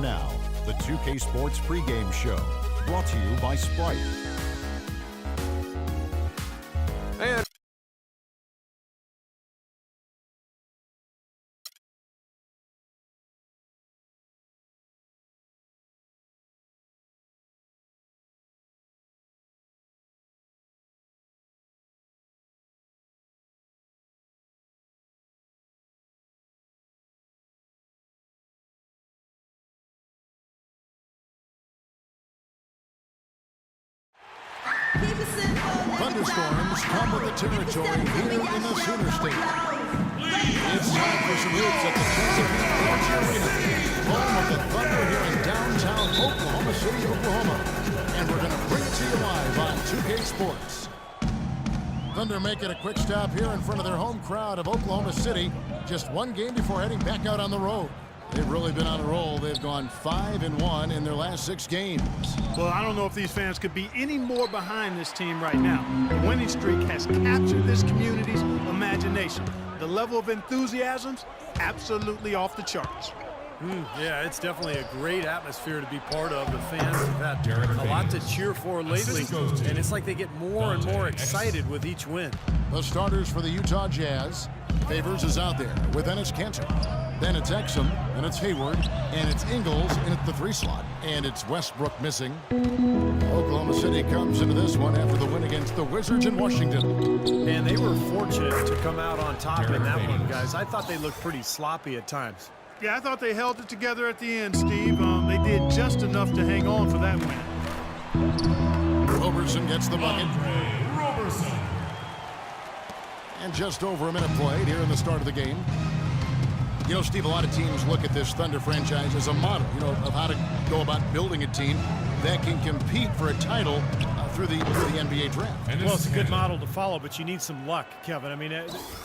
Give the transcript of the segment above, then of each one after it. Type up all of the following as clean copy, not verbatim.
now, the 2K Sports pregame show, brought to you by Sprite. And Thunderstorms come with the territory here in the Sooner State. It's time for some hoops at the Chesapeake Arena, home of the Thunder here in downtown Oklahoma City, Oklahoma. And we're going to bring it to you live on 2K Sports. Thunder making a quick stop here in front of their home crowd of Oklahoma City. Just one game before heading back out on the road. They've really been on a roll. They've gone 5-1 in their last 6 games. Well, I don't know if these fans could be any more behind this team right now. The winning streak has captured this community's imagination. The level of enthusiasm's absolutely off the charts. Yeah, it's definitely a great atmosphere to be part of. The fans have had a lot to cheer for lately, and it's like they get more and more excited with each win. The starters for the Utah Jazz. Favors is out there with Enes Kanter. Then it's Exum, and it's Hayward, and it's Ingles in at the 3 slot, and it's Westbrook missing. Oklahoma City comes into this one after the win against the Wizards in Washington. And they were fortunate to come out on top in that one, guys. I thought they looked pretty sloppy at times. Yeah, I thought they held it together at the end, Steve. They did just enough to hang on for that win. Roberson gets the bucket. And just over a minute played here in the start of the game. You know, Steve, a lot of teams look at this Thunder franchise as a model, of how to go about building a team that can compete for a title through the NBA draft. Well, it's a good model to follow, but you need some luck, Kevin. I mean,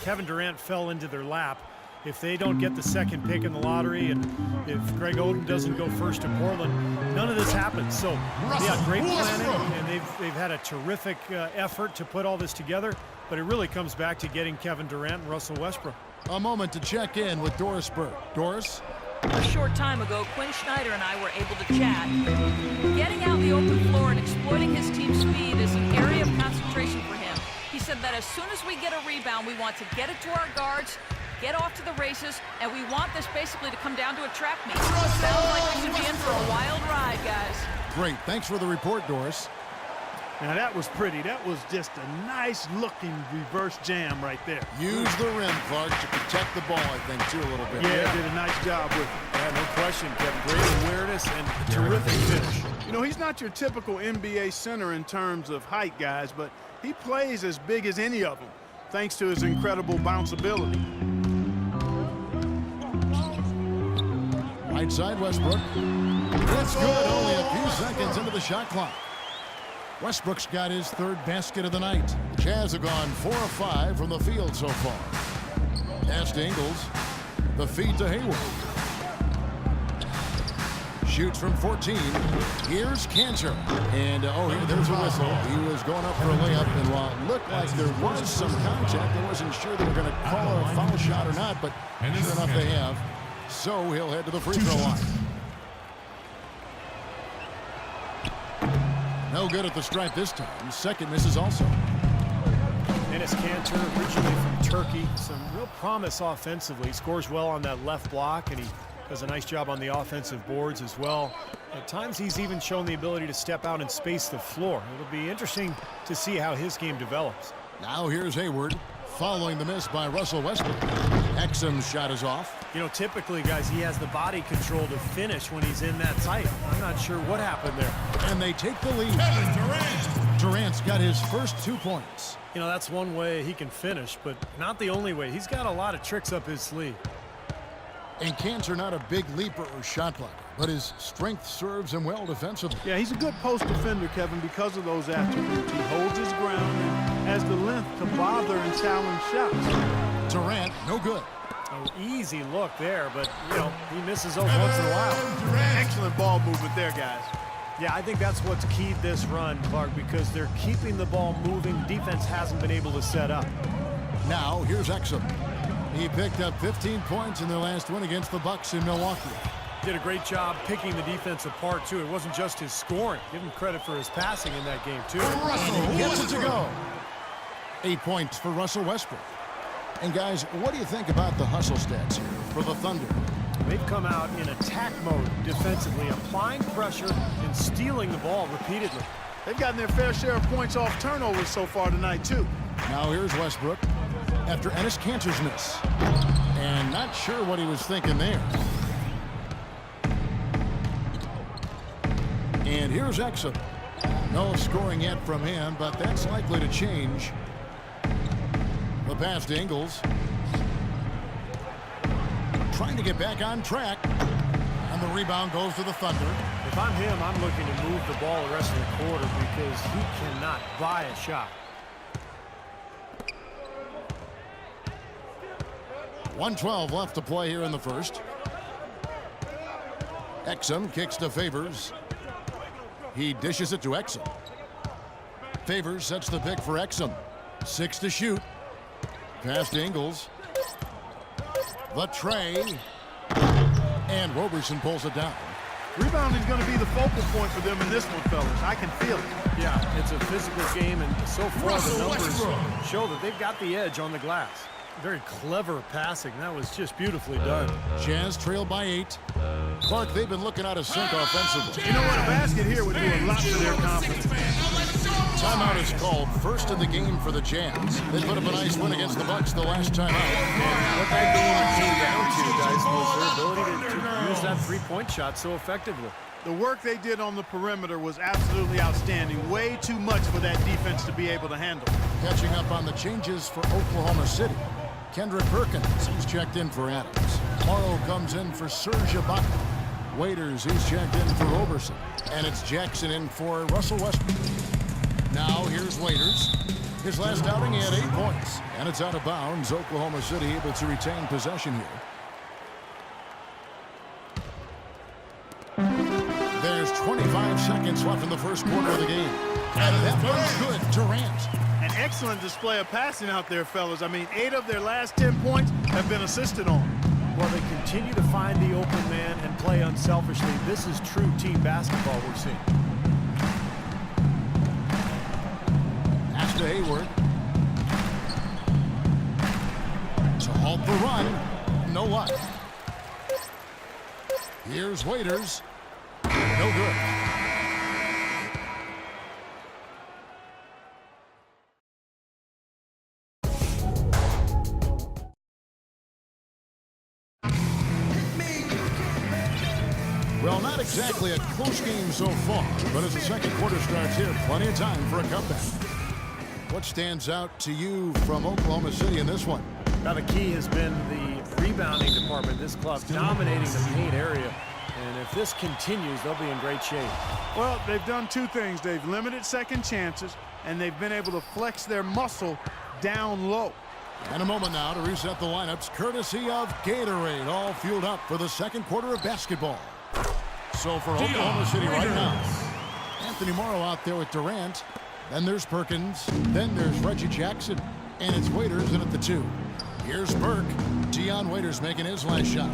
Kevin Durant fell into their lap. If they don't get the second pick in the lottery, and if Greg Oden doesn't go first to Portland, none of this happens. So, yeah, great planning, and they've had a terrific effort to put all this together, but it really comes back to getting Kevin Durant and Russell Westbrook. A moment to check in with Doris Burke. Doris? A short time ago, Quinn Snyder and I were able to chat. Getting out the open floor and exploiting his team's speed is an area of concentration for him. He said that as soon as we get a rebound, we want to get it to our guards, get off to the races, and we want this basically to come down to a track meet. Sounds like we should be in for a wild ride, guys. Great. Thanks for the report, Doris. Now, that was pretty. That was just a nice-looking reverse jam right there. Use the rim, Clark, to protect the ball, I think, too, a little bit. Yeah, did a nice job with it. Yeah, no question, Kevin. Great awareness and a terrific finish. You know, he's not your typical NBA center in terms of height, guys, but he plays as big as any of them, thanks to his incredible bounceability. Right side, Westbrook. That's good. Only a few seconds into the shot clock. Westbrook's got his 3rd basket of the night. Jazz have gone 4 of 5 from the field so far. Pass to Ingles. The feed to Hayward. Shoots from 14. Here's Kanter. And, there's a whistle. He was going up for a layup, and while it looked like there was some contact, I wasn't sure they were going to call a foul shot or not, but sure enough they have. So he'll head to the free throw line. No good at the stripe this time. 2nd misses also. Enes Kanter, originally from Turkey. Some real promise offensively. Scores well on that left block, and he does a nice job on the offensive boards as well. At times, he's even shown the ability to step out and space the floor. It'll be interesting to see how his game develops. Now here's Hayward, following the miss by Russell Westbrook. Exum's shot is off. You know, typically, guys, he has the body control to finish when he's in that tight. I'm not sure what happened there. And they take the lead. Durant's got his first 2 points. You know, that's one way he can finish, but not the only way. He's got a lot of tricks up his sleeve. And Kanter not a big leaper or shot blocker, but his strength serves him well defensively. Yeah, he's a good post defender, Kevin, because of those attributes. He holds his ground and has the length to bother and challenge shots. Durant, no good. An easy look there, but, he misses those once in a while. Excellent ball movement there, guys. Yeah, I think that's what's keyed this run, Clark, because they're keeping the ball moving. Defense hasn't been able to set up. Now, here's Exum. He picked up 15 points in their last win against the Bucks in Milwaukee. Did a great job picking the defense apart, too. It wasn't just his scoring. Give him credit for his passing in that game, too. Russell gets it to go. 8 points for Russell Westbrook. And, guys, what do you think about the hustle stats here for the Thunder? They've come out in attack mode defensively, applying pressure and stealing the ball repeatedly. They've gotten their fair share of points off turnovers so far tonight, too. Now here's Westbrook after Enes Kanter's miss. And not sure what he was thinking there. And here's Exum. No scoring yet from him, but that's likely to change. The pass to Ingles. Trying to get back on track. And the rebound goes to the Thunder. If I'm him, I'm looking to move the ball the rest of the quarter because he cannot buy a shot. 1:12 left to play here in the first. Exum kicks to Favors. He dishes it to Exum. Favors sets the pick for Exum. 6 to shoot. Pass to Ingles. The tray. And Roberson pulls it down. Rebounding is going to be the focal point for them in this one, fellas. I can feel it. Yeah, it's a physical game, and so far the numbers show that they've got the edge on the glass. Very clever passing. That was just beautifully done. Jazz trailed by 8. Clark, they've been looking out of sync offensively. You know what? A basket here would do a lot for their confidence. Timeout is called, first of the game for the Jazz. They put up a nice win against the Bucks the last time out. And what that game came down to, guys, was their ability to use that three-point shot so effectively. The work they did on the perimeter was absolutely outstanding. Way too much for that defense to be able to handle. Catching up on the changes for Oklahoma City. Kendrick Perkins, he's checked in for Adams. Morrow comes in for Serge Ibaka. Waiters, he's checked in for Roberson. And it's Jackson in for Russell Westbrook. Now here's Waiters. His last outing, he had 8 points. And it's out of bounds. Oklahoma City able to retain possession here. There's 25 seconds left in the first quarter of the game. And that one's good. Durant. An excellent display of passing out there, fellas. I mean, 8 of their last 10 points have been assisted on. Well, they continue to find the open man and play unselfishly. This is true team basketball we're seeing. Pass to Hayward. To halt the run. No luck. Here's Waiters. No good. Well, not exactly a close game so far, but as the second quarter starts here, plenty of time for a comeback. What stands out to you from Oklahoma City in this one? Now, the key has been the rebounding department. This club dominating the paint area. And if this continues, they'll be in great shape. Well, they've done two things. They've limited second chances, and they've been able to flex their muscle down low. And a moment now to reset the lineups, courtesy of Gatorade, all fueled up for the second quarter of basketball. So for Oklahoma City right now, Anthony Morrow out there with Durant. Then there's Perkins. Then there's Reggie Jackson. And it's Waiters in at the 2. Here's Burke. Dion Waiters making his last shot.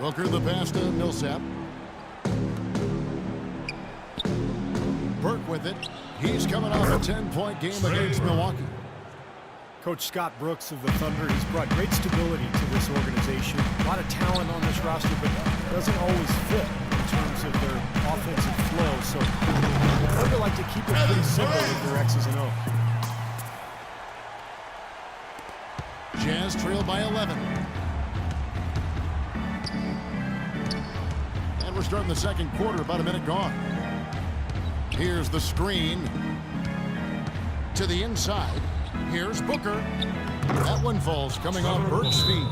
Booker the pass to Millsap. Burke with it. He's coming off a 10-point game against Milwaukee. Coach Scott Brooks of the Thunder, he's brought great stability to this organization. A lot of talent on this roster, but doesn't always fit in terms of their offensive flow. So the Thunder like to keep it pretty simple with their X's and O's. Jazz trail by 11. And we're starting the second quarter, about a minute gone. Here's the screen to the inside. Here's Booker. That one falls coming off Burke's feet.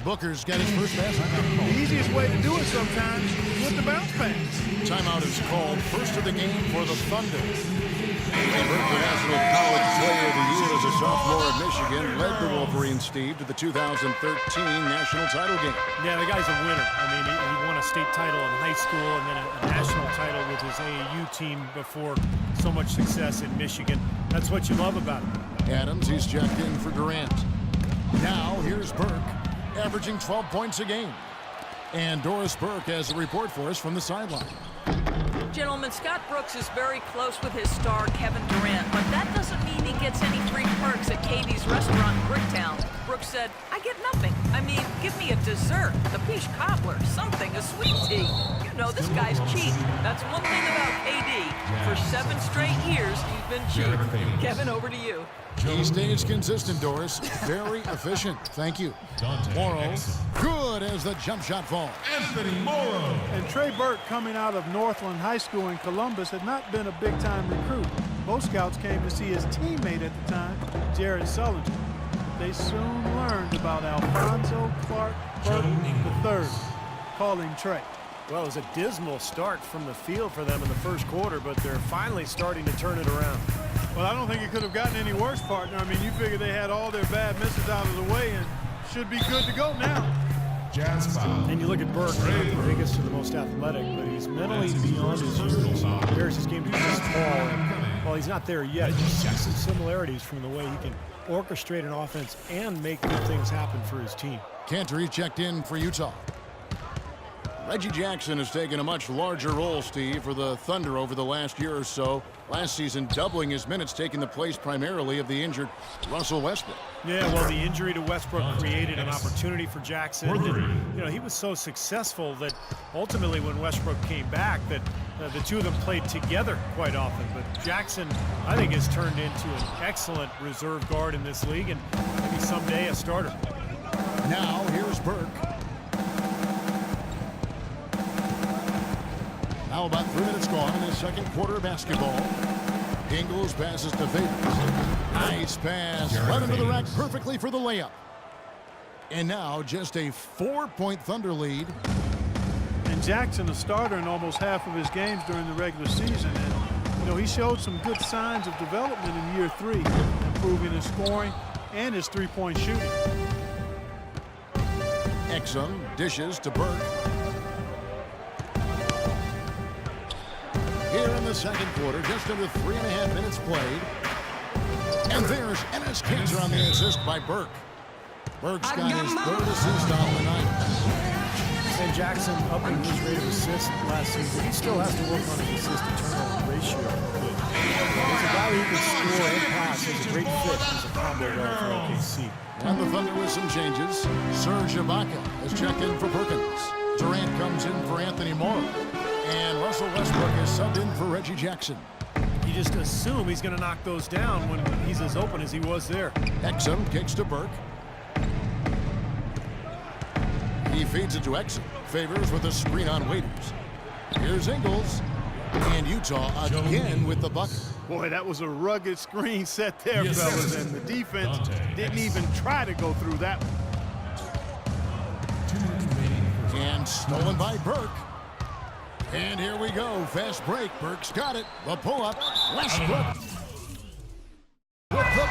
Booker's got his first pass. The easiest way to do it sometimes is with the bounce pass. Timeout is called, first of the game for the Thunder. Burke, the National College Player of the Year as a sophomore at Michigan, led the Wolverines, Steve, to the 2013 national title game. Yeah, the guy's a winner. I mean, he won a state title in high school and then a national title with his AAU team before so much success in Michigan. That's what you love about him. Adams, he's checked in for Durant. Now, here's Burke, averaging 12 points a game. And Doris Burke has a report for us from the sideline. Gentlemen, Scott Brooks is very close with his star, Kevin Durant, but that doesn't mean he gets any free perks at Katie's restaurant in Bricktown. Brooks said, I get nothing. I mean, give me a dessert, the peach cobbler, something, a sweet tea. You know, this guy's cheap. That's one thing about KD. For 7 straight years, he's been cheap. Kevin, over to you. He stays consistent, Doris. Very efficient. Thank you. Morrow, good as the jump shot falls. Anthony Morrow. And Trey Burke, coming out of Northland High School in Columbus, had not been a big-time recruit. Most scouts came to see his teammate at the time, Jared Sullinger. They soon learned about Alfonso Clark Burke III, calling Trey. Well, it was a dismal start from the field for them in the first quarter, but they're finally starting to turn it around. Well, I don't think it could have gotten any worse, partner. I mean, you figure they had all their bad misses out of the way and should be good to go now. Jazz foul. And you look at Burke, the biggest and the most athletic, but he's mentally beyond his years. There's his game to be this tall. And while he's not there yet, you see some similarities from the way he can orchestrate an offense and make good things happen for his team. Cantor checked in for Utah. Reggie Jackson has taken a much larger role, Steve, for the Thunder over the last year or so. Last season, doubling his minutes, taking the place primarily of the injured Russell Westbrook. Yeah, well, the injury to Westbrook created an opportunity for Jackson. And, he was so successful that ultimately when Westbrook came back, that the two of them played together quite often. But Jackson, I think, has turned into an excellent reserve guard in this league and maybe someday a starter. Now, here's Burke. Now about 3 minutes gone in his second quarter of basketball. Ingles passes to Favors. Nice pass. Right into the rack perfectly for the layup. And now just a 4-point Thunder lead. And Jackson, a starter in almost half of his games during the regular season. And, he showed some good signs of development in year 3, improving his scoring and his three-point shooting. Exum dishes to Burke. Here in the second quarter, just under 3.5 minutes played. And there's Enes Kanter on the assist by Burke. Burke's got his 3rd assist on the night. And Jackson upping his rate of assists last season. He still has to work on his assist-to-turnover ratio. He's a guy who can score and pass. He's a great fit as a combo guard for OKC. And the Thunder with some changes. Serge Ibaka has checked in for Perkins. Durant comes in for Anthony Morrow. And Russell Westbrook is subbed in for Reggie Jackson. You just assume he's going to knock those down when he's as open as he was there. Exum kicks to Burke. He feeds it to Exum. Favors with a screen on Waiters. Here's Ingles. And Utah again with the bucket. Boy, that was a rugged screen set there, fellas. And the defense didn't even try to go through that one. And stolen by Burke. And here we go. Fast break. Burke's got it. The pull-up. Westbrook with the